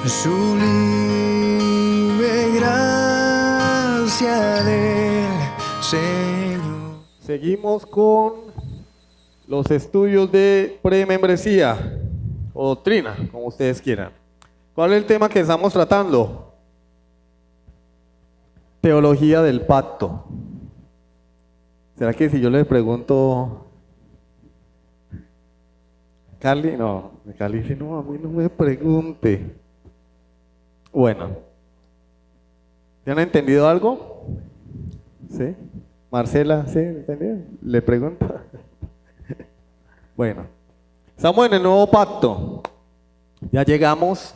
sublime gracia del Señor. Seguimos con los estudios de premembresía o doctrina, como ustedes quieran. ¿Cuál es el tema que estamos tratando? Teología del pacto. ¿Será que si yo le pregunto, Carly? No, Carly dice, no, a mí no me pregunte. Bueno, ¿ya han entendido algo? ¿Sí? Marcela, ¿sí? ¿Entendido? ¿Le pregunto? Bueno, estamos en el nuevo pacto. Ya llegamos,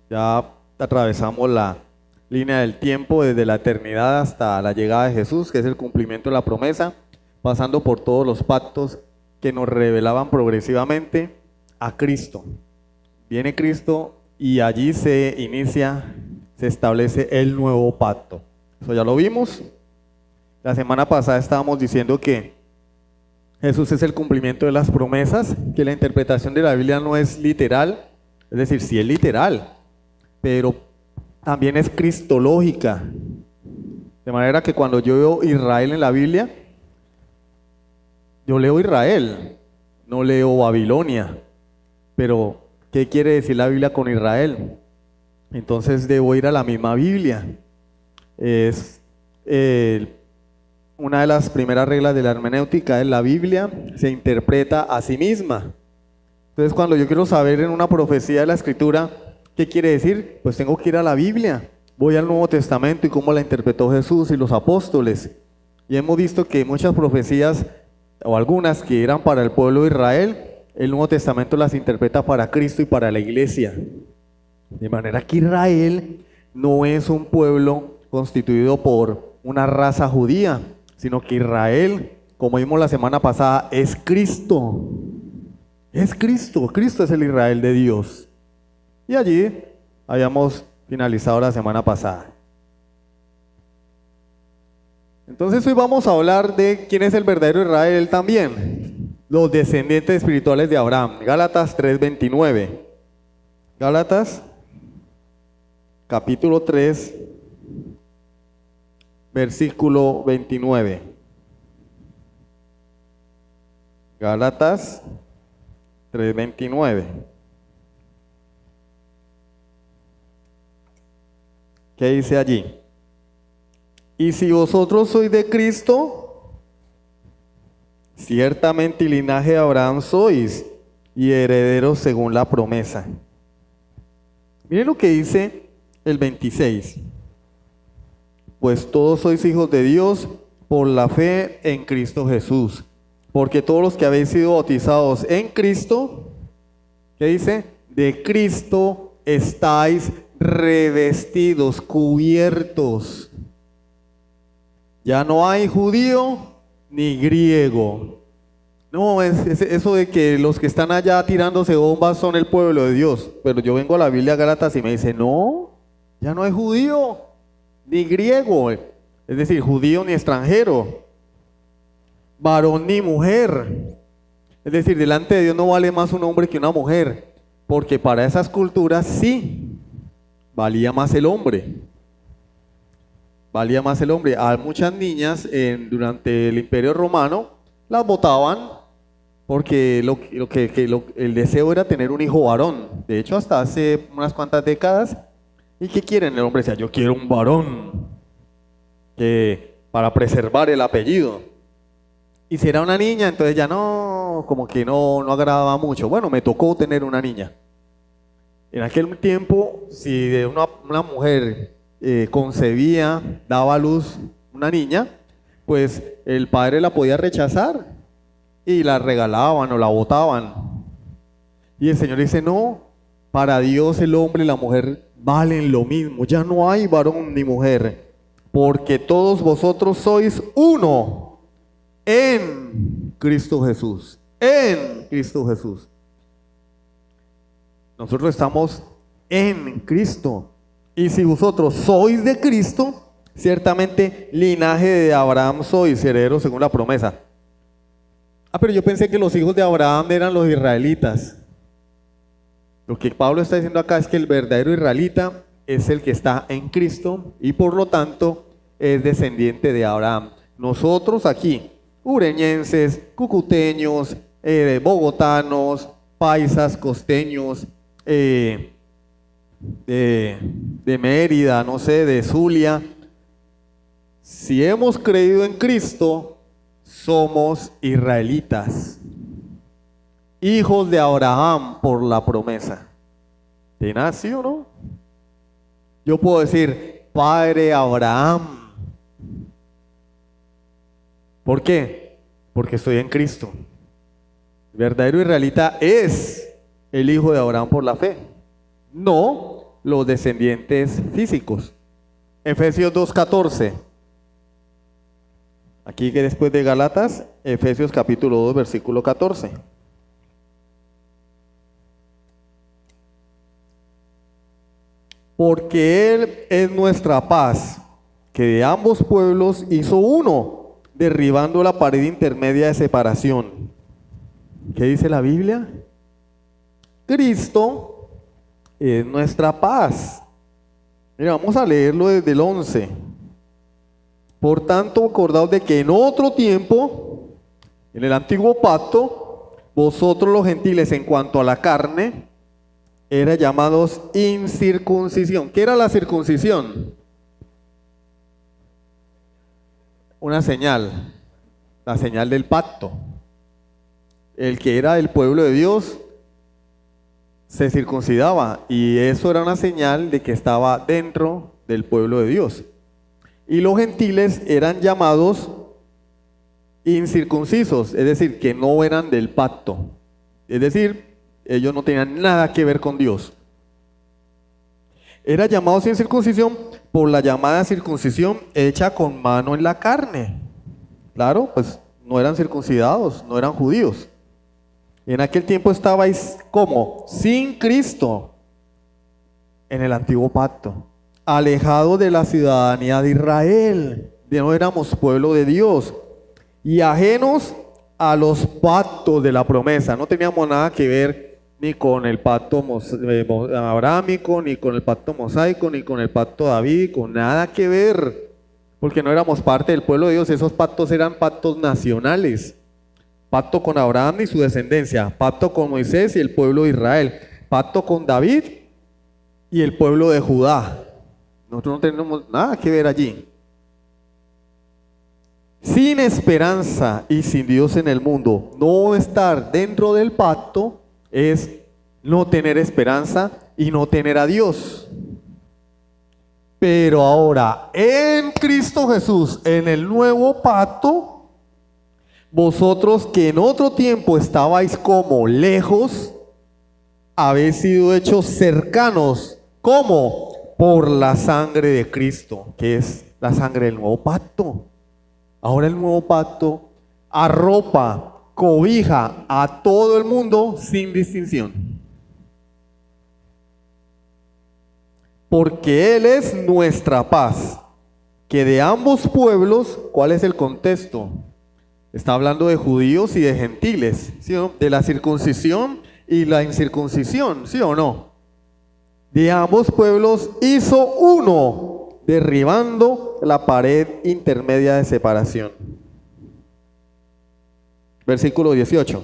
ya atravesamos la línea del tiempo desde la eternidad hasta la llegada de Jesús, que es el cumplimiento de la promesa, pasando por todos los pactos que nos revelaban progresivamente a Cristo. Viene Cristo y allí se inicia, se establece el nuevo pacto. Eso ya lo vimos. La semana pasada estábamos diciendo que Jesús es el cumplimiento de las promesas, que la interpretación de la Biblia no es literal, es decir, sí es literal, pero también es cristológica. De manera que cuando yo veo Israel en la Biblia, yo leo Israel, no leo Babilonia. Pero, ¿qué quiere decir la Biblia con Israel? Entonces debo ir a la misma Biblia. Es una de las primeras reglas de la hermenéutica es la Biblia se interpreta a sí misma. Entonces, cuando yo quiero saber en una profecía de la Escritura, ¿qué quiere decir? Pues tengo que ir a la Biblia. Voy al Nuevo Testamento y cómo la interpretó Jesús y los apóstoles. Y hemos visto que muchas profecías, o algunas que eran para el pueblo de Israel, el Nuevo Testamento las interpreta para Cristo y para la iglesia. De manera que Israel no es un pueblo constituido por una raza judía, sino que Israel, como vimos la semana pasada, es Cristo. Es Cristo. Cristo es el Israel de Dios. Y allí habíamos finalizado la semana pasada. Entonces hoy vamos a hablar de quién es el verdadero Israel también. Los descendientes espirituales de Abraham. Gálatas 3:29. Gálatas, capítulo 3, versículo 29. Gálatas 3:29. ¿Qué dice allí? Y si vosotros sois de Cristo, ciertamente linaje de Abraham sois y herederos según la promesa. Miren lo que dice el 26. Pues todos sois hijos de Dios por la fe en Cristo Jesús. Porque todos los que habéis sido bautizados en Cristo, ¿qué dice? De Cristo estáis revestidos, cubiertos. Ya no hay judío ni griego. No, es eso de que los que están allá tirándose bombas son el pueblo de Dios. Pero yo vengo a la Biblia Gálatas y me dice, no, ya no hay judío ni griego. Es decir, judío ni extranjero. Varón ni mujer. Es decir, delante de Dios no vale más un hombre que una mujer. Porque para esas culturas sí valía más el hombre. Valía más el hombre. A muchas niñas durante el Imperio Romano las botaban porque el deseo era tener un hijo varón. De hecho, hasta hace unas cuantas décadas. ¿Y qué quieren? El hombre decía, yo quiero un varón para preservar el apellido. Y si era una niña, entonces ya no, como que no agradaba mucho. Bueno, me tocó tener una niña. En aquel tiempo, si de una mujer concebía, daba a luz una niña, pues el padre la podía rechazar y la regalaban o la botaban. Y el Señor dice, no, para Dios el hombre y la mujer valen lo mismo, ya no hay varón ni mujer, porque todos vosotros sois uno en Cristo Jesús, en Cristo Jesús. Nosotros estamos en Cristo. Y si vosotros sois de Cristo, ciertamente linaje de Abraham sois, herederos según la promesa. Pero yo pensé que los hijos de Abraham eran los israelitas. Lo que Pablo está diciendo acá es que el verdadero israelita es el que está en Cristo y por lo tanto es descendiente de Abraham. Nosotros aquí, ureñenses, cucuteños, bogotanos, paisas, costeños, de Mérida, no sé, de Zulia, si hemos creído en Cristo, somos israelitas, hijos de Abraham por la promesa. ¿Te nace o no? Yo puedo decir, Padre Abraham. ¿Por qué? Porque estoy en Cristo. El verdadero israelita es el hijo de Abraham por la fe, no los descendientes físicos. Efesios 2:14. Aquí que después de Gálatas, Efesios capítulo 2, versículo 14. Porque Él es nuestra paz, que de ambos pueblos hizo uno, derribando la pared intermedia de separación. ¿Qué dice la Biblia? Cristo es nuestra paz. Mira, vamos a leerlo desde el 11. Por tanto, acordaos de que en otro tiempo, en el antiguo pacto, vosotros los gentiles en cuanto a la carne, eran llamados incircuncisión. ¿Qué era la circuncisión? Una señal, la señal del pacto. El que era del pueblo de Dios se circuncidaba y eso era una señal de que estaba dentro del pueblo de Dios. Y los gentiles eran llamados incircuncisos, es decir, que no eran del pacto. Es decir, ellos no tenían nada que ver con Dios. Era llamado sin circuncisión por la llamada circuncisión hecha con mano en la carne. Claro, pues no eran circuncidados, no eran judíos. En aquel tiempo estabais como sin Cristo en el antiguo pacto, alejados de la ciudadanía de Israel, no éramos pueblo de Dios y ajenos a los pactos de la promesa. No teníamos nada que ver ni con el pacto abrámico, ni con el pacto mosaico, ni con el pacto davídico, nada que ver, porque no éramos parte del pueblo de Dios. Esos pactos eran pactos nacionales. Pacto con Abraham y su descendencia, pacto con Moisés y el pueblo de Israel, pacto con David y el pueblo de Judá. Nosotros no tenemos nada que ver allí. Sin esperanza y sin Dios en el mundo, no estar dentro del pacto es no tener esperanza y no tener a Dios. Pero ahora, en Cristo Jesús, en el nuevo pacto, vosotros que en otro tiempo estabais como lejos, habéis sido hechos cercanos. ¿Cómo? Por la sangre de Cristo, que es la sangre del nuevo pacto. Ahora el nuevo pacto arropa, cobija a todo el mundo sin distinción. Porque Él es nuestra paz, que de ambos pueblos, ¿cuál es el contexto? Está hablando de judíos y de gentiles, ¿sí o no? De la circuncisión y la incircuncisión, ¿sí o no? De ambos pueblos hizo uno, derribando la pared intermedia de separación. Versículo 18.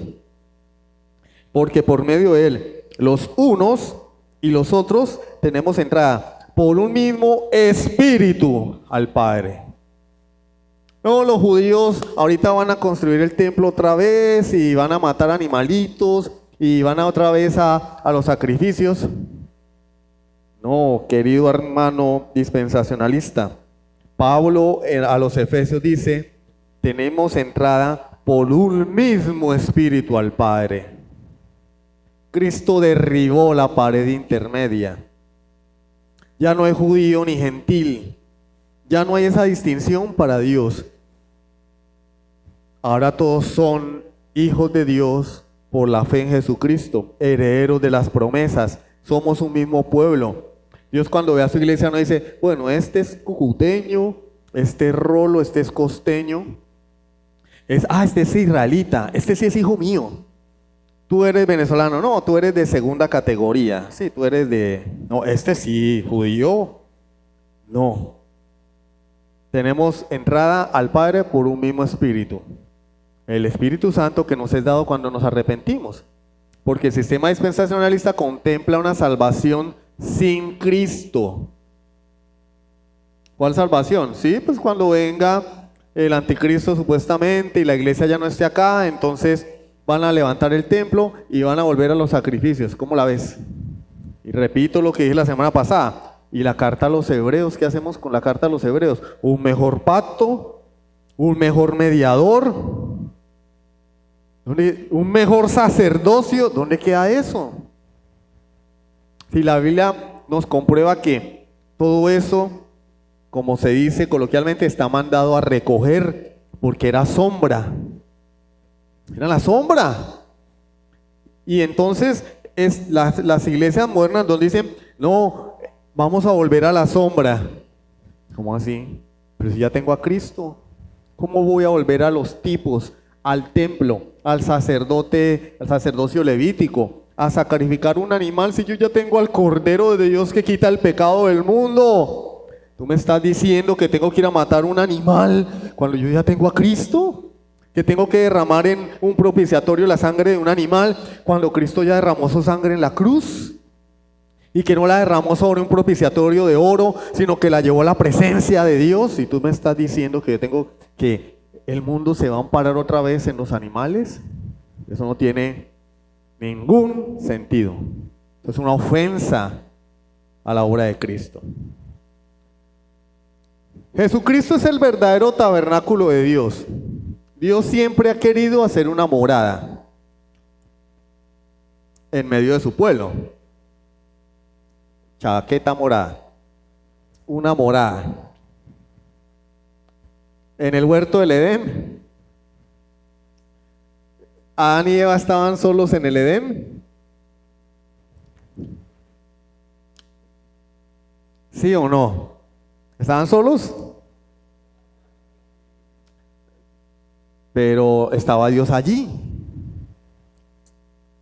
Porque por medio de él, los unos y los otros tenemos entrada por un mismo espíritu al Padre. No, los judíos ahorita van a construir el templo otra vez y van a matar animalitos y van a otra vez a los sacrificios. No, querido hermano dispensacionalista, Pablo a los Efesios dice, tenemos entrada por un mismo espíritu al Padre. Cristo derribó la pared intermedia. Ya no hay judío ni gentil, ya no hay esa distinción para Dios. Ahora todos son hijos de Dios por la fe en Jesucristo, herederos de las promesas. Somos un mismo pueblo. Dios cuando ve a su iglesia no dice, bueno, este es cucuteño, este es rolo, este es costeño. Este es israelita, este sí es hijo mío. tú eres venezolano, no, tú eres de segunda categoría, sí, tú eres de, no, este sí, judío, no. Tenemos entrada al Padre por un mismo Espíritu, el Espíritu Santo que nos es dado cuando nos arrepentimos, porque el sistema dispensacionalista contempla una salvación sin Cristo. ¿Cuál salvación? Sí, pues cuando venga el anticristo supuestamente y la iglesia ya no esté acá, entonces van a levantar el templo y van a volver a los sacrificios. ¿Cómo la ves? Y repito lo que dije la semana pasada. Y la carta a los hebreos, ¿qué hacemos con la carta a los hebreos? Un mejor pacto, un mejor mediador, un mejor sacerdocio. ¿Dónde queda eso? Si la Biblia nos comprueba que todo eso, como se dice coloquialmente, está mandado a recoger, porque era sombra. Era la sombra. Y entonces las iglesias modernas donde dicen, no, vamos a volver a la sombra. ¿Cómo así? Pero si ya tengo a Cristo, ¿cómo voy a volver a los tipos, al templo, al sacerdocio levítico, a sacrificar un animal si yo ya tengo al Cordero de Dios que quita el pecado del mundo? ¿Tú me estás diciendo que tengo que ir a matar un animal cuando yo ya tengo a Cristo? ¿Que tengo que derramar en un propiciatorio la sangre de un animal cuando Cristo ya derramó su sangre en la cruz? Y que no la derramó sobre un propiciatorio de oro, sino que la llevó a la presencia de Dios. Y tú me estás diciendo que yo tengo que el mundo se va a amparar otra vez en los animales. Eso no tiene ningún sentido. Es una ofensa a la obra de Cristo. Jesucristo es el verdadero tabernáculo de Dios. Dios siempre ha querido hacer una morada en medio de su pueblo. Chaqueta morada. Una morada. En el huerto del Edén, Adán y Eva estaban solos en el Edén. ¿Sí o no? ¿Estaban solos? Pero estaba Dios allí.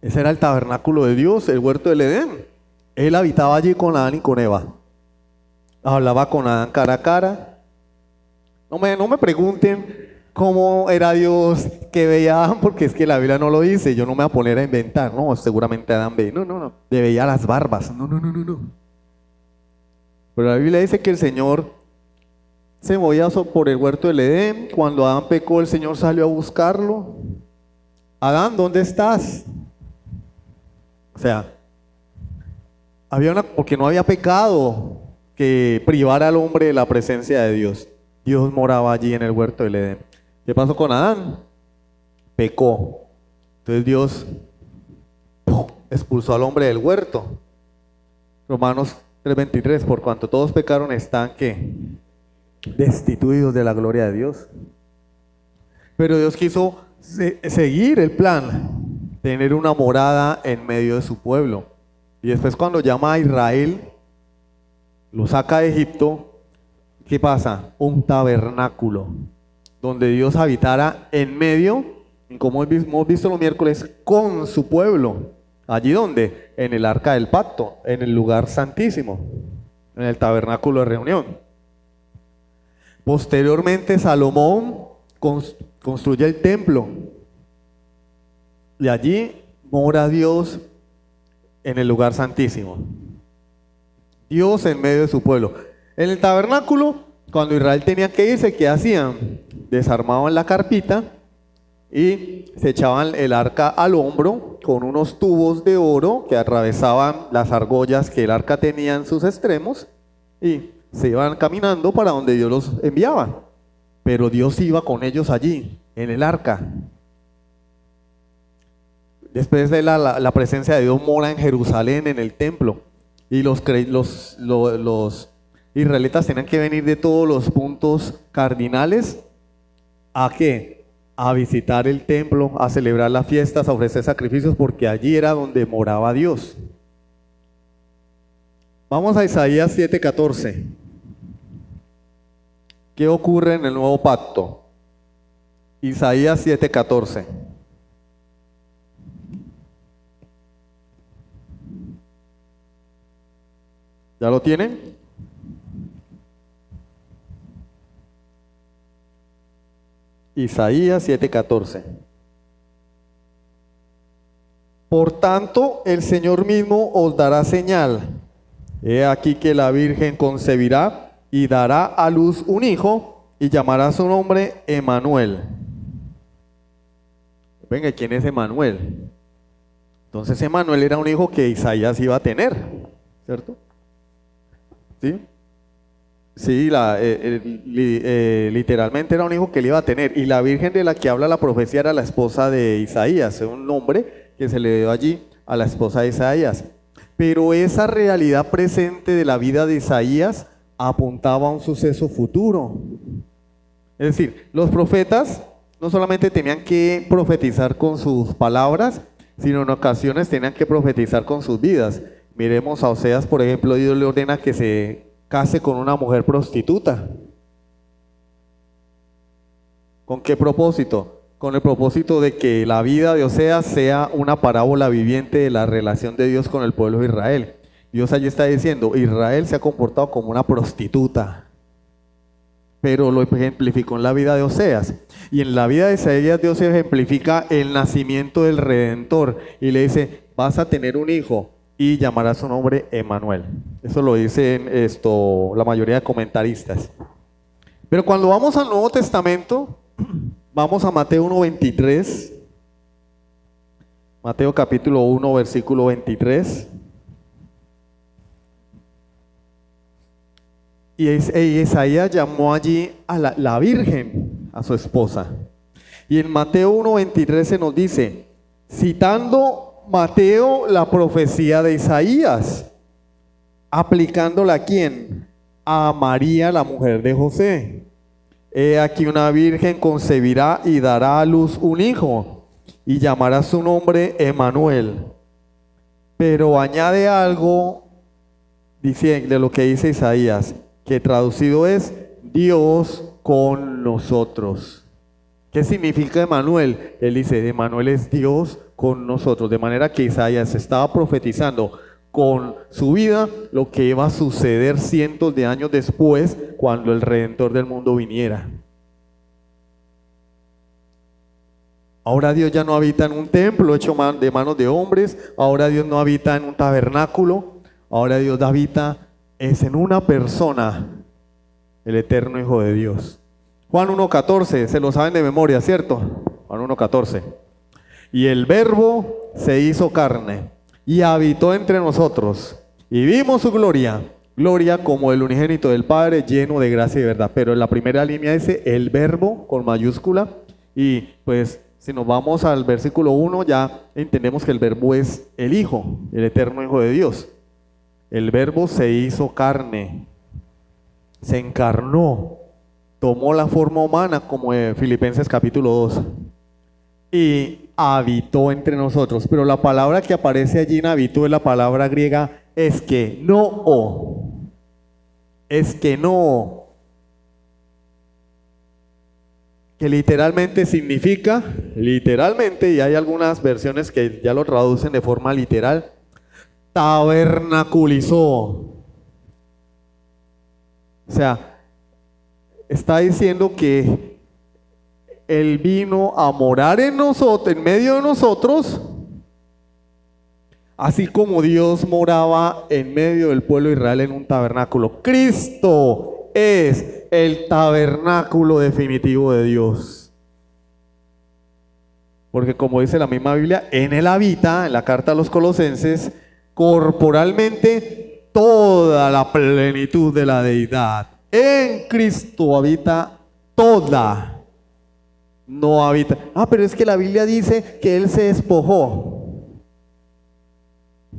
Ese era el tabernáculo de Dios, el huerto del Edén. Él habitaba allí con Adán y con Eva. Hablaba con Adán cara a cara. No me pregunten cómo era Dios que veía a Adán, porque es que la Biblia no lo dice. Yo no me voy a poner a inventar. No, seguramente Adán veía. No. Le veía las barbas. No. Pero la Biblia dice que el Señor se movía por el huerto del Edén. Cuando Adán pecó, el Señor salió a buscarlo. Adán, ¿dónde estás? O sea, porque no había pecado que privara al hombre de la presencia de Dios. Dios moraba allí en el huerto del Edén. ¿Qué pasó con Adán? Pecó. Entonces Dios expulsó al hombre del huerto. Romanos 3:23, por cuanto todos pecaron están ¿qué? Destituidos de la gloria de Dios. Pero Dios quiso seguir el plan, tener una morada en medio de su pueblo. Y después cuando llama a Israel, lo saca de Egipto, ¿qué pasa? Un tabernáculo, donde Dios habitara en medio, como hemos visto los miércoles, con su pueblo. ¿Allí donde? En el arca del pacto, en el lugar santísimo, en el tabernáculo de reunión. Posteriormente Salomón construye el templo y allí mora Dios en el lugar santísimo. Dios en medio de su pueblo. En el tabernáculo, cuando Israel tenía que irse, ¿qué hacían? Desarmaban la carpita y se echaban el arca al hombro con unos tubos de oro que atravesaban las argollas que el arca tenía en sus extremos y se iban caminando para donde Dios los enviaba. Pero Dios iba con ellos allí, en el arca. Después de la presencia de Dios mora en Jerusalén, en el templo. Y los israelitas tenían que venir de todos los puntos cardinales. ¿A qué? A visitar el templo, a celebrar las fiestas, a ofrecer sacrificios, porque allí era donde moraba Dios. Vamos a Isaías 7:14. ¿Qué ocurre en el nuevo pacto? Isaías 7:14. ¿Ya lo tienen? Isaías 7:14. Por tanto, el Señor mismo os dará señal. He aquí que la Virgen concebirá y dará a luz un hijo y llamará su nombre Emmanuel. Venga, ¿quién es Emmanuel? Entonces Emmanuel era un hijo que Isaías iba a tener, ¿cierto? ¿Sí? Sí, literalmente era un hijo que él iba a tener. Y la Virgen de la que habla la profecía era la esposa de Isaías, un nombre que se le dio allí a la esposa de Isaías. Pero esa realidad presente de la vida de Isaías apuntaba a un suceso futuro. Es decir, los profetas no solamente tenían que profetizar con sus palabras, sino en ocasiones tenían que profetizar con sus vidas. Miremos a Oseas, por ejemplo, Dios le ordena que se case con una mujer prostituta. ¿Con qué propósito? Con el propósito de que la vida de Oseas sea una parábola viviente de la relación de Dios con el pueblo de Israel. Dios allí está diciendo, Israel se ha comportado como una prostituta, pero lo ejemplificó en la vida de Oseas. Y en la vida de Isaías Dios ejemplifica el nacimiento del Redentor y le dice, vas a tener un hijo y llamará su nombre Emmanuel. Eso lo dicen la mayoría de comentaristas. Pero cuando vamos al Nuevo Testamento, vamos a Mateo 1:23. Mateo capítulo 1, versículo 23. Y Isaías llamó allí a la Virgen, a su esposa. Y en Mateo 1:23 se nos dice, citando Mateo la profecía de Isaías, aplicándola ¿a quién? A María, la mujer de José. He aquí una virgen concebirá y dará a luz un hijo, y llamará su nombre Emmanuel. Pero añade algo, dice de lo que dice Isaías, que traducido es Dios con nosotros. ¿Qué significa Emmanuel? Él dice, Emmanuel es Dios con nosotros, de manera que Isaías estaba profetizando con su vida lo que iba a suceder cientos de años después cuando el Redentor del mundo viniera. Ahora Dios ya no habita en un templo hecho de manos de hombres, ahora Dios no habita en un tabernáculo, ahora Dios habita es en una persona, el eterno Hijo de Dios. Juan 1:14, se lo saben de memoria, ¿cierto? Juan 1:14. Y el Verbo se hizo carne y habitó entre nosotros y vimos su gloria, gloria como el unigénito del Padre, lleno de gracia y verdad. Pero en la primera línea dice el Verbo con mayúscula, y pues si nos vamos al versículo 1 ya entendemos que el Verbo es el Hijo, el eterno Hijo de Dios. El Verbo se hizo carne, se encarnó, tomó la forma humana, como en Filipenses capítulo 2, y habitó entre nosotros. Pero la palabra que aparece allí en habitó es la palabra griega eskenoo. Eskenoo, que literalmente significa, y hay algunas versiones que ya lo traducen de forma literal, tabernaculizó. O sea, está diciendo que Él vino a morar en nosotros, en medio de nosotros, así como Dios moraba en medio del pueblo de Israel en un tabernáculo. Cristo es el tabernáculo definitivo de Dios. Porque como dice la misma Biblia, en Él habita, en la carta a los Colosenses, corporalmente toda la plenitud de la deidad. En Cristo habita toda. No habita. Pero es que la Biblia dice que Él se despojó.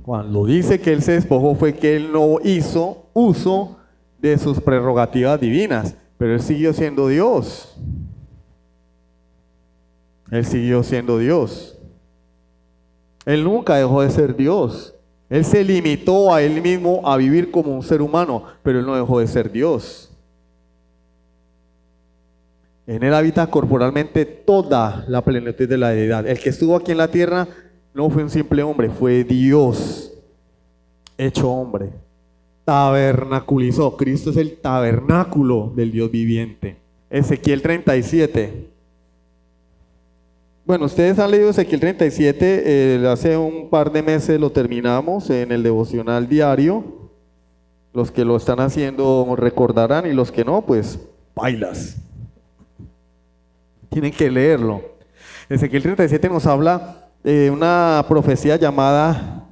Cuando dice que Él se despojó fue que Él no hizo uso de sus prerrogativas divinas, pero Él siguió siendo Dios. Él siguió siendo Dios. Él nunca dejó de ser Dios. Él se limitó a Él mismo a vivir como un ser humano, pero Él no dejó de ser Dios. En Él habita corporalmente toda la plenitud de la deidad. El que estuvo aquí en la tierra no fue un simple hombre, fue Dios hecho hombre. tabernaculizó. Cristo es el tabernáculo del Dios viviente. Ezequiel 37. Bueno, ustedes han leído Ezequiel 37, hace un par de meses lo terminamos en el devocional diario. Los que lo están haciendo recordarán y los que no, pues bailas. Tienen que leerlo. Ezequiel 37 nos habla de una profecía llamada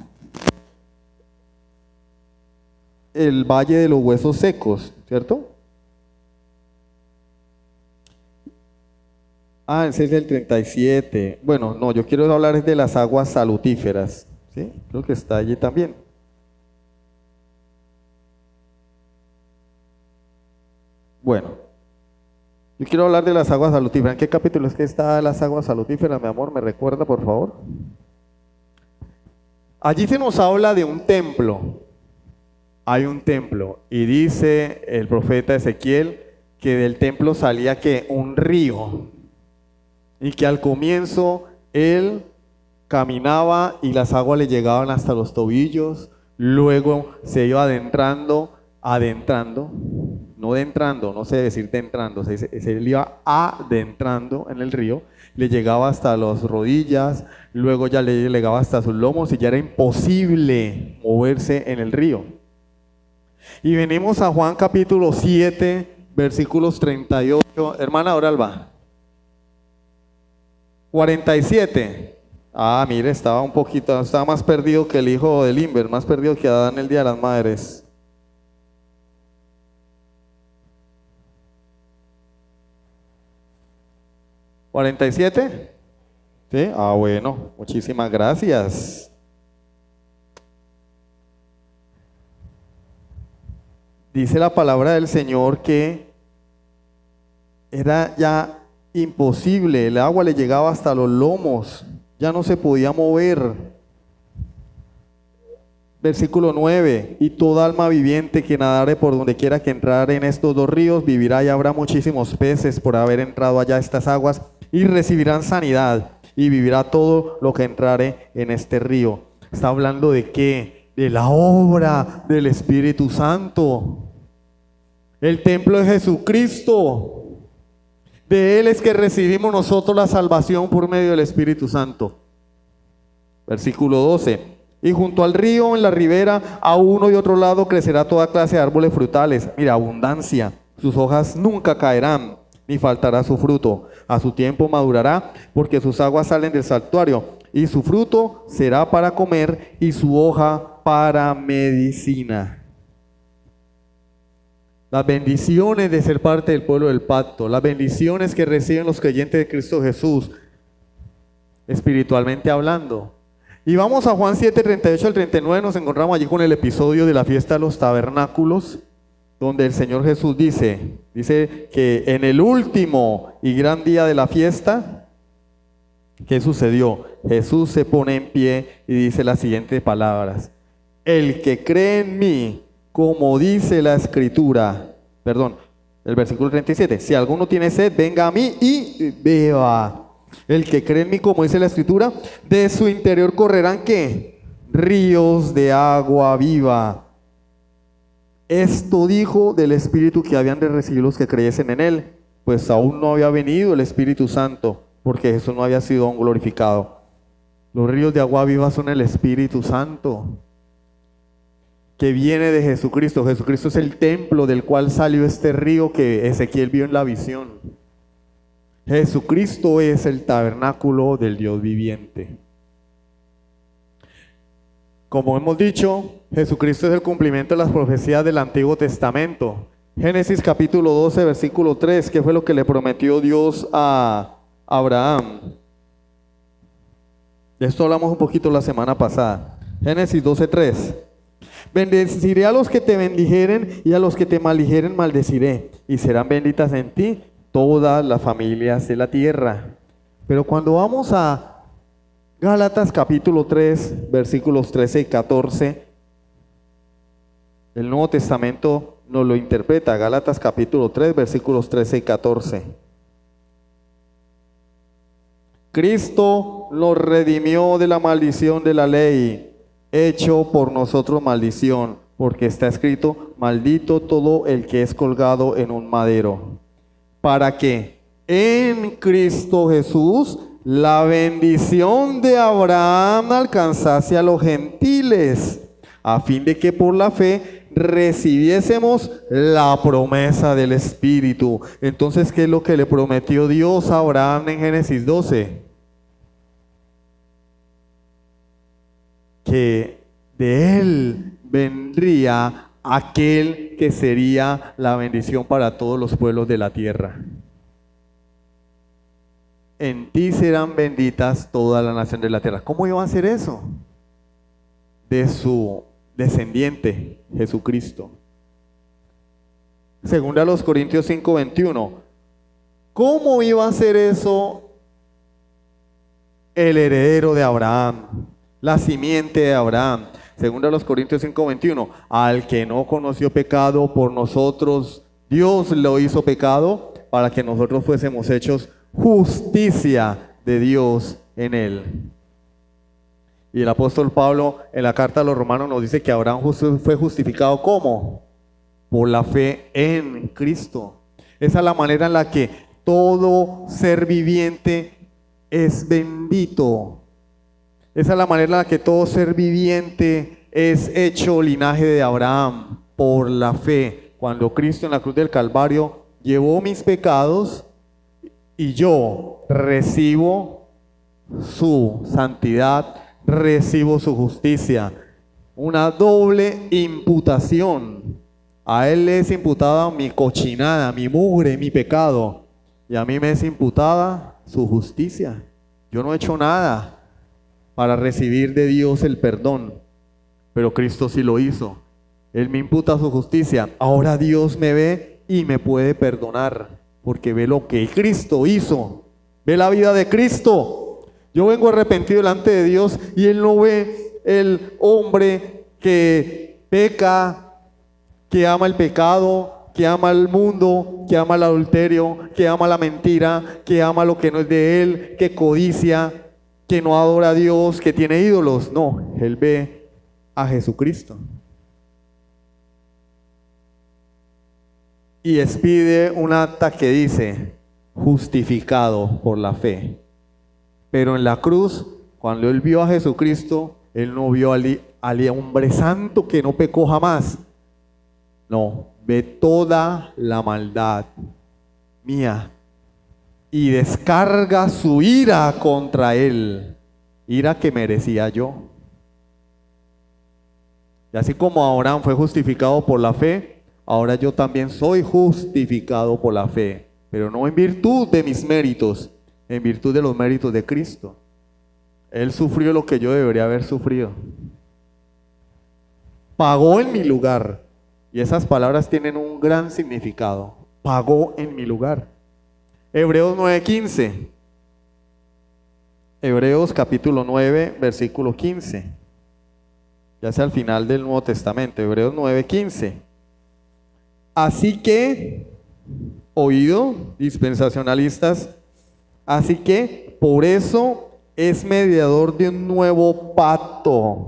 el Valle de los Huesos Secos, ¿cierto? Ese es el 37. Bueno, no, yo quiero hablar de las aguas salutíferas, ¿sí? Creo que está allí también. Bueno, yo quiero hablar de las aguas salutíferas. ¿En qué capítulo es que está las aguas salutíferas, mi amor? ¿Me recuerda, por favor? Allí se nos habla de un templo. Hay un templo y dice el profeta Ezequiel que del templo salía que un río y que al comienzo él caminaba y las aguas le llegaban hasta los tobillos, luego se iba adentrando, no sé decir entrando, se iba adentrando en el río, le llegaba hasta las rodillas, luego ya le llegaba hasta sus lomos y ya era imposible moverse en el río. Y venimos a Juan capítulo 7, versículos 38, hermana Oralba. 47. Mire, estaba más perdido que el hijo de Limber, más perdido que Adán el día de las madres. ¿47? ¿Sí? Bueno, muchísimas gracias. Dice la palabra del Señor que era ya imposible, el agua le llegaba hasta los lomos, ya no se podía mover. Versículo 9, y toda alma viviente que nadare por donde quiera que entrare en estos dos ríos, vivirá y habrá muchísimos peces por haber entrado allá a estas aguas, y recibirán sanidad, y vivirá todo lo que entrare en este río. Está hablando de qué? De la obra del Espíritu Santo. El templo de Jesucristo. De Él es que recibimos nosotros la salvación por medio del Espíritu Santo. Versículo 12. Y junto al río, en la ribera, a uno y otro lado crecerá toda clase de árboles frutales. Mira, abundancia. Sus hojas nunca caerán, ni faltará su fruto. A su tiempo madurará, porque sus aguas salen del santuario. Y su fruto será para comer, y su hoja para medicina. Las bendiciones de ser parte del pueblo del pacto, las bendiciones que reciben los creyentes de Cristo Jesús, espiritualmente hablando. Y vamos a Juan 7, 38 al 39, nos encontramos allí con el episodio de la fiesta de los tabernáculos, donde el Señor Jesús dice que en el último y gran día de la fiesta, ¿qué sucedió? Jesús se pone en pie y dice las siguientes palabras: el que cree en mí, como dice la Escritura, el versículo 37, si alguno tiene sed, venga a mí y beba. El que cree en mí, como dice la Escritura, de su interior correrán, ¿qué? Ríos de agua viva. Esto dijo del Espíritu que habían de recibir los que creyesen en Él, pues aún no había venido el Espíritu Santo, porque Jesús no había sido aún glorificado. Los ríos de agua viva son el Espíritu Santo, que viene de Jesucristo. Jesucristo es el templo del cual salió este río que Ezequiel vio en la visión. Jesucristo es el tabernáculo del Dios viviente. Como hemos dicho, Jesucristo es el cumplimiento de las profecías del Antiguo Testamento. Génesis capítulo 12, versículo 3, ¿qué fue lo que le prometió Dios a Abraham? De esto hablamos un poquito la semana pasada. Génesis 12, 3. Bendeciré a los que te bendijeren y a los que te maldijeren maldeciré, y serán benditas en ti todas las familias de la tierra. Pero cuando vamos a Gálatas capítulo 3, versículos 13 y 14, el Nuevo Testamento nos lo interpreta. Gálatas capítulo 3, versículos 13 y 14. Cristo nos redimió de la maldición de la ley, hecho por nosotros maldición, porque está escrito, maldito todo el que es colgado en un madero, para que en Cristo Jesús la bendición de Abraham alcanzase a los gentiles, a fin de que por la fe recibiésemos la promesa del Espíritu. Entonces, ¿qué es lo que le prometió Dios a Abraham en Génesis 12? Que de él vendría aquel que sería la bendición para todos los pueblos de la tierra. En ti serán benditas toda la nación de la tierra. ¿Cómo iba a hacer eso? De su descendiente, Jesucristo. Segunda a los Corintios 5:21. ¿Cómo iba a hacer eso el heredero de Abraham? La simiente de Abraham. Segunda a los Corintios 5:21. Al que no conoció pecado, por nosotros Dios lo hizo pecado, para que nosotros fuésemos hechos justicia de Dios en él. Y el apóstol Pablo en la carta a los romanos nos dice que Abraham fue justificado ¿cómo? Por la fe en Cristo. Esa es la manera en la que todo ser viviente es bendito. Esa es la manera en la que todo ser viviente es hecho linaje de Abraham por la fe. Cuando Cristo en la cruz del Calvario llevó mis pecados y yo recibo su santidad, recibo su justicia. Una doble imputación. A él le es imputada mi cochinada, mi mugre, mi pecado. Y a mí me es imputada su justicia. Yo no he hecho nada para recibir de Dios el perdón, pero Cristo sí lo hizo. Él me imputa su justicia. Ahora Dios me ve y me puede perdonar, porque ve lo que Cristo hizo. Ve la vida de Cristo. Yo vengo arrepentido delante de Dios y Él no ve el hombre que peca, que ama el pecado, que ama el mundo, que ama el adulterio, que ama la mentira, que ama lo que no es de Él, que codicia, que no adora a Dios, que tiene ídolos. No, Él ve a Jesucristo. Y expide un acta que dice, justificado por la fe. Pero en la cruz, cuando Él vio a Jesucristo, Él no vio al hombre santo que no pecó jamás. No, ve toda la maldad mía y descarga su ira contra Él, ira que merecía yo. Y así como Abraham fue justificado por la fe, ahora yo también soy justificado por la fe, pero no en virtud de mis méritos, en virtud de los méritos de Cristo. Él sufrió lo que yo debería haber sufrido. Pagó en mi lugar. Y esas palabras tienen un gran significado. Pagó en mi lugar. Hebreos 9:15. Hebreos capítulo 9, versículo 15. Ya sea al final del Nuevo Testamento. Hebreos 9:15. Así que, oído, dispensacionalistas, así que por eso es mediador de un nuevo pacto,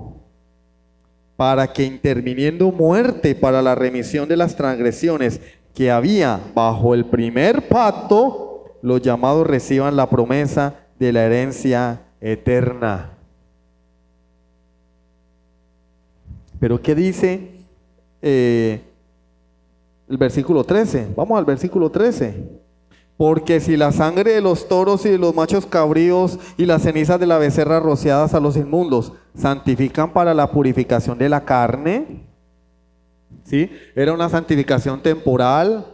para que interviniendo muerte para la remisión de las transgresiones que había bajo el primer pacto, los llamados reciban la promesa de la herencia eterna. Pero ¿qué dice el versículo 13? Vamos al versículo 13. Porque si la sangre de los toros y de los machos cabríos y las cenizas de la becerra rociadas a los inmundos santifican para la purificación de la carne, ¿sí? Era una santificación temporal,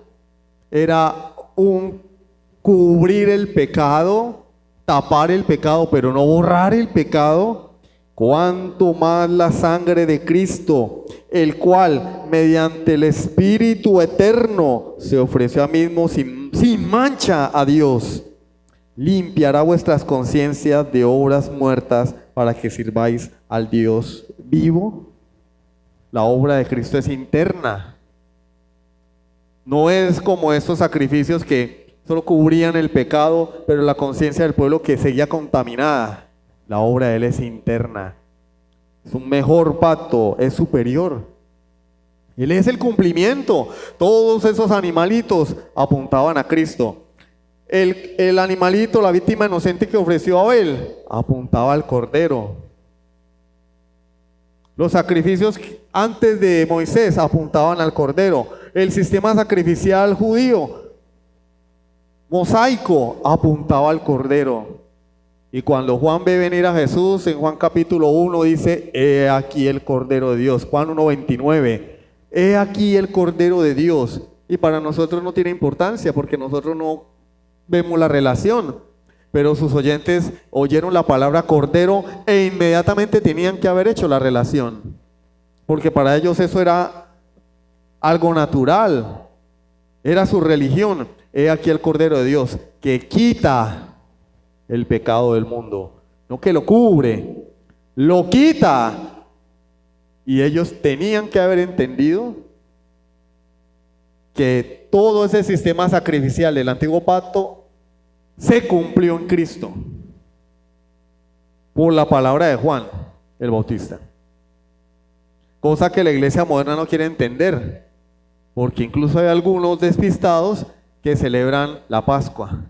era un cubrir el pecado, tapar el pecado, pero no borrar el pecado. Cuanto más la sangre de Cristo, el cual mediante el Espíritu eterno se ofreció a mismo sin mancha a Dios, limpiará vuestras conciencias de obras muertas para que sirváis al Dios vivo. La obra de Cristo es interna. No es como estos sacrificios que solo cubrían el pecado, pero la conciencia del pueblo que seguía contaminada. La obra de Él es interna. Es un mejor pacto, es superior. Él es el cumplimiento. Todos esos animalitos apuntaban a Cristo. El animalito, la víctima inocente que ofreció Abel, apuntaba al Cordero. Los sacrificios antes de Moisés apuntaban al Cordero. El sistema sacrificial judío, mosaico, apuntaba al Cordero. Y cuando Juan ve venir a Jesús, en Juan capítulo 1 dice, he aquí el Cordero de Dios. Juan 1:29, he aquí el Cordero de Dios. Y para nosotros no tiene importancia porque nosotros no vemos la relación. Pero sus oyentes oyeron la palabra Cordero e inmediatamente tenían que haber hecho la relación. Porque para ellos eso era algo natural. Era su religión. He aquí el Cordero de Dios que quita el pecado del mundo. No que lo cubre, lo quita. Y ellos tenían que haber entendido que todo ese sistema sacrificial del antiguo pacto se cumplió en Cristo por la palabra de Juan el Bautista. Cosa que la iglesia moderna no quiere entender, porque incluso hay algunos despistados que celebran la Pascua.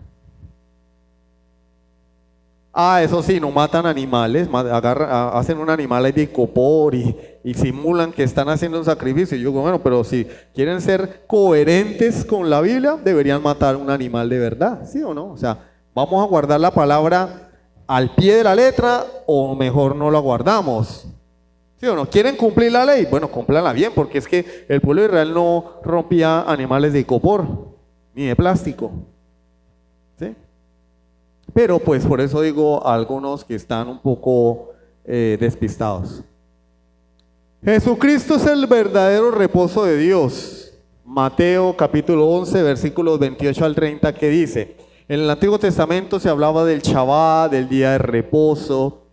Eso sí, no matan animales, hacen un animal ahí de icopor y simulan que están haciendo un sacrificio. Y yo digo, bueno, pero si quieren ser coherentes con la Biblia, deberían matar un animal de verdad, ¿sí o no? O sea, ¿vamos a guardar la palabra al pie de la letra o mejor no la guardamos? ¿Sí o no? ¿Quieren cumplir la ley? Bueno, cúmplanla bien, porque es que el pueblo de Israel no rompía animales de icopor, ni de plástico, ¿sí? Pero pues por eso digo a algunos que están un poco despistados. Jesucristo es el verdadero reposo de Dios. Mateo capítulo 11 versículos 28 al 30 que dice, en el Antiguo Testamento se hablaba del Shabbat, del día de reposo.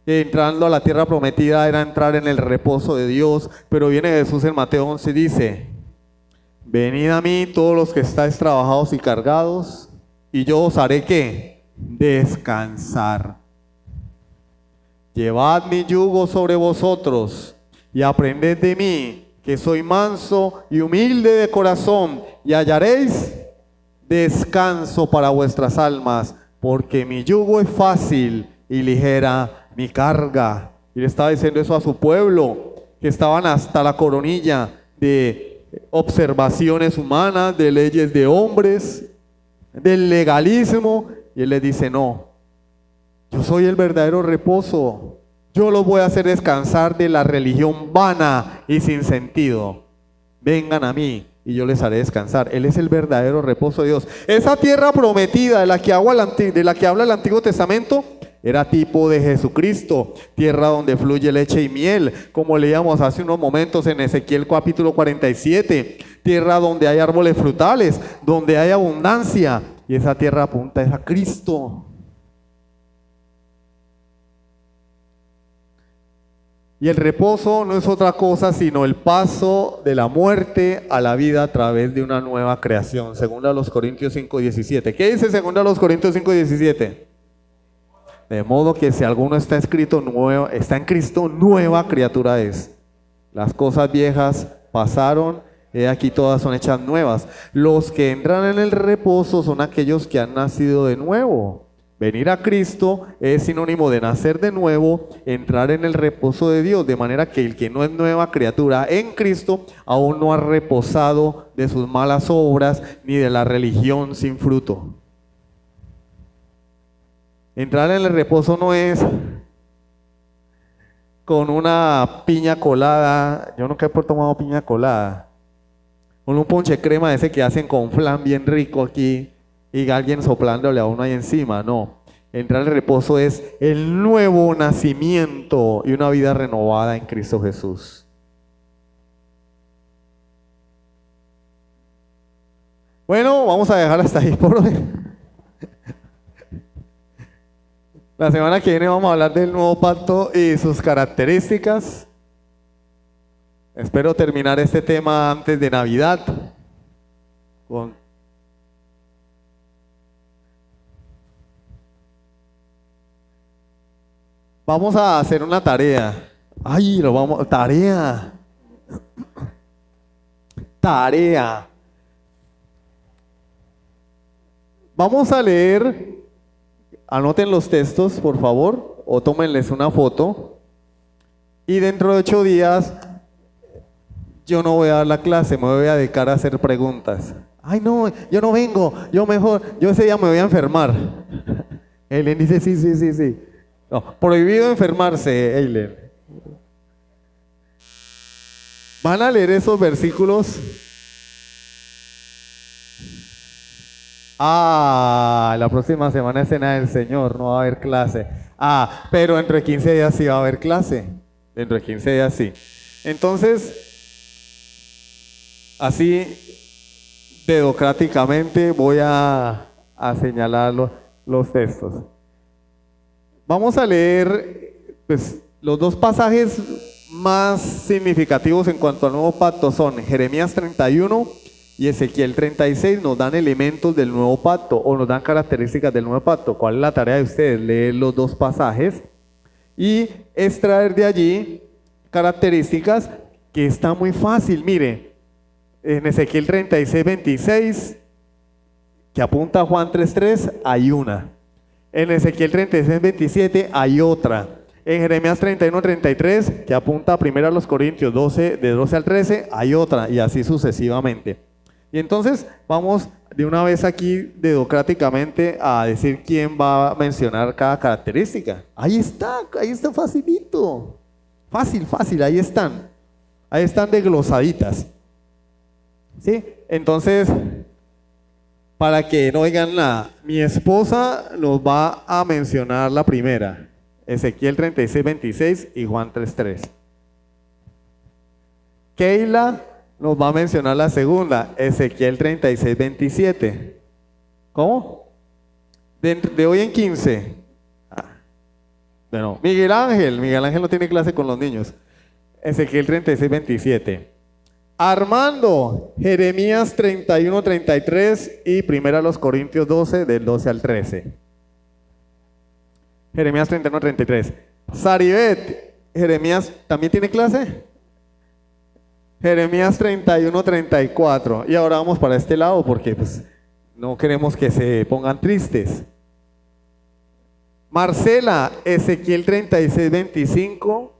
Entrando a la tierra prometida era entrar en el reposo de Dios, pero viene Jesús en Mateo 11 y dice, venid a mí todos los que estáis trabajados y cargados, y yo os haré ¿qué? Descansar. Llevad mi yugo sobre vosotros y aprended de mí, que soy manso y humilde de corazón, y hallaréis descanso para vuestras almas, porque mi yugo es fácil y ligera mi carga. Y le estaba diciendo eso a su pueblo, que estaban hasta la coronilla de observaciones humanas, de leyes de hombres, del legalismo. Y él les dice, no, yo soy el verdadero reposo. Yo los voy a hacer descansar de la religión vana y sin sentido. Vengan a mí y yo les haré descansar. Él es el verdadero reposo de Dios. Esa tierra prometida de la que habla el Antiguo Testamento era tipo de Jesucristo, tierra donde fluye leche y miel, como leíamos hace unos momentos en Ezequiel capítulo 47, tierra donde hay árboles frutales, donde hay abundancia, y esa tierra apunta a Cristo. Y el reposo no es otra cosa sino el paso de la muerte a la vida a través de una nueva creación, según a los Corintios 5:17. ¿Qué dice según a los Corintios 5:17? De modo que si alguno está en Cristo, nueva criatura es. Las cosas viejas pasaron, he aquí todas son hechas nuevas. Los que entran en el reposo son aquellos que han nacido de nuevo. Venir a Cristo es sinónimo de nacer de nuevo, entrar en el reposo de Dios, de manera que el que no es nueva criatura en Cristo aún no ha reposado de sus malas obras ni de la religión sin fruto. Entrar en el reposo no es con una piña colada. Yo nunca he tomado piña colada. Con un ponche crema ese que hacen con flan bien rico aquí y alguien soplándole a uno ahí encima. No. Entrar en el reposo es el nuevo nacimiento y una vida renovada en Cristo Jesús. Bueno, vamos a dejar hasta ahí por hoy. La semana que viene vamos a hablar del nuevo pacto y sus características. Espero terminar este tema antes de Navidad. Vamos a hacer una tarea. Tarea. tarea. Vamos a leer, anoten los textos, por favor, o tómenles una foto. Y dentro de 8 días, yo no voy a dar la clase, me voy a dedicar a hacer preguntas. Ay, no, yo no vengo, yo ese día me voy a enfermar. Eileen dice, sí. No, prohibido enfermarse, Eileen. Van a leer esos versículos. La próxima semana es Cena del Señor, no va a haber clase. Pero dentro de 15 días sí va a haber clase. Dentro de 15 días sí. Entonces, así dedocráticamente voy a señalar los textos. Vamos a leer pues, los 2 pasajes más significativos en cuanto al nuevo pacto son Jeremías 31 y Ezequiel 36. Nos dan elementos del nuevo pacto o nos dan características del nuevo pacto. ¿Cuál es la tarea de ustedes? Leer los 2 pasajes y extraer de allí características que está muy fácil. Mire, en Ezequiel 36, 26, que apunta a Juan 3:3, hay una. En Ezequiel 36, 27 hay otra. En Jeremías 31, 33, que apunta primero a los Corintios 12, de 12 al 13, hay otra, y así sucesivamente. Y entonces vamos de una vez aquí dedocráticamente a decir quién va a mencionar cada característica. Ahí está facilito. Fácil, ahí están. Ahí están desglosaditas. ¿Sí? Entonces, para que no oigan nada, mi esposa nos va a mencionar la primera, Ezequiel 36, 26 y Juan 3:3. Keila nos va a mencionar la segunda, Ezequiel 36, 27. ¿Cómo? De hoy en 15. Bueno, Miguel Ángel no tiene clase con los niños. Ezequiel 36, 27. Armando, Jeremías 31, 33 y primera los Corintios 12, del 12 al 13. Jeremías 31, 33. Saribet, Jeremías, ¿también tiene clase? Jeremías 31, 34. Y ahora vamos para este lado porque pues, no queremos que se pongan tristes. Marcela, Ezequiel 36, 25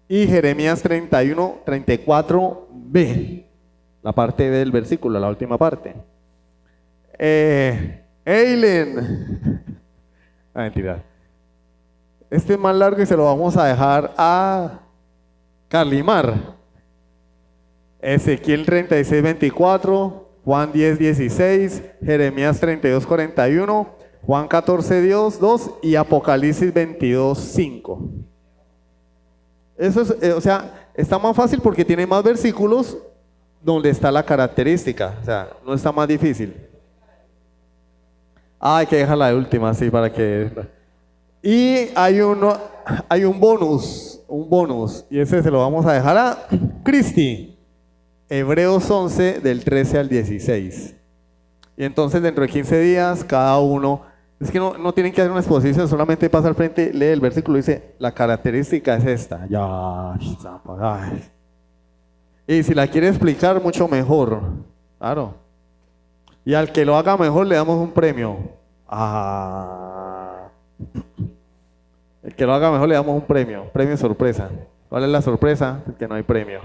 y Jeremías 31, 34b, la parte B del versículo, la última parte. Eileen, mentira. Este es más largo y se lo vamos a dejar a Carlimar. Ezequiel 36, 24, Juan 10, 16, Jeremías 32, 41, Juan 14, 2 y Apocalipsis 22, 5. Eso es, o sea, está más fácil porque tiene más versículos donde está la característica, o sea, no está más difícil. Hay que dejarla de última, sí, para que... Y hay un bonus, y ese se lo vamos a dejar a Cristi, Hebreos 11, del 13 al 16. Y entonces dentro de 15 días, cada uno... Es que no tienen que hacer una exposición, solamente pasa al frente, lee el versículo y dice, la característica es esta. Ya, y si la quiere explicar, mucho mejor. Claro. Y al que lo haga mejor le damos un premio. El que lo haga mejor le damos un premio sorpresa. ¿Cuál es la sorpresa? Que no hay premio.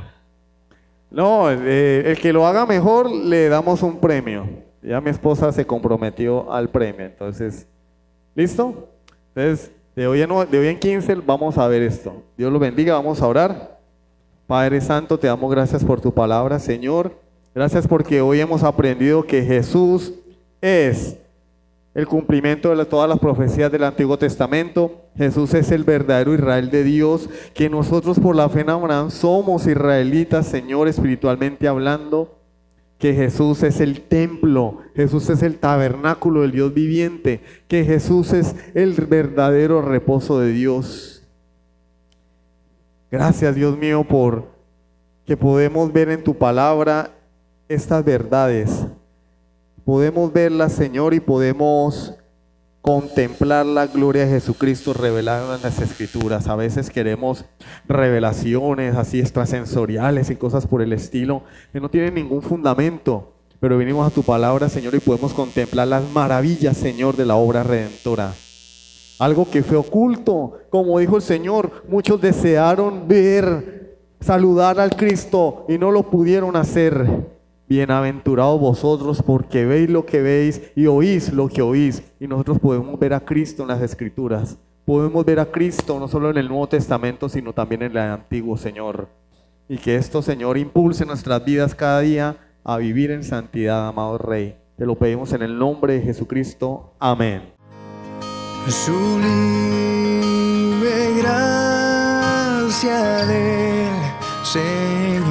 No, el que lo haga mejor le damos un premio. Ya mi esposa se comprometió al premio, entonces, ¿listo? Entonces, de hoy en 15 vamos a ver esto. Dios lo bendiga, vamos a orar. Padre Santo, te damos gracias por tu palabra, Señor. Gracias porque hoy hemos aprendido que Jesús es el cumplimiento de todas las profecías del Antiguo Testamento. Jesús es el verdadero Israel de Dios, que nosotros por la fe en Abraham somos israelitas, Señor, espiritualmente hablando. Que Jesús es el templo, Jesús es el tabernáculo del Dios viviente, que Jesús es el verdadero reposo de Dios. Gracias, Dios mío, por que podemos ver en tu palabra estas verdades. Podemos verlas, Señor, y podemos contemplar la gloria de Jesucristo revelada en las Escrituras. A veces queremos revelaciones así extrasensoriales y cosas por el estilo que no tienen ningún fundamento, pero venimos a tu palabra, Señor, y podemos contemplar las maravillas, Señor, de la obra redentora. Algo que fue oculto, como dijo el Señor, muchos desearon ver, saludar al Cristo y no lo pudieron hacer. Bienaventurados vosotros porque veis lo que veis y oís lo que oís. Y nosotros podemos ver a Cristo en las Escrituras. Podemos ver a Cristo no solo en el Nuevo Testamento, sino también en el Antiguo, Señor. Y que esto, Señor, impulse nuestras vidas cada día a vivir en santidad, amado Rey. Te lo pedimos en el nombre de Jesucristo. Amén. Sublime gracia del Señor.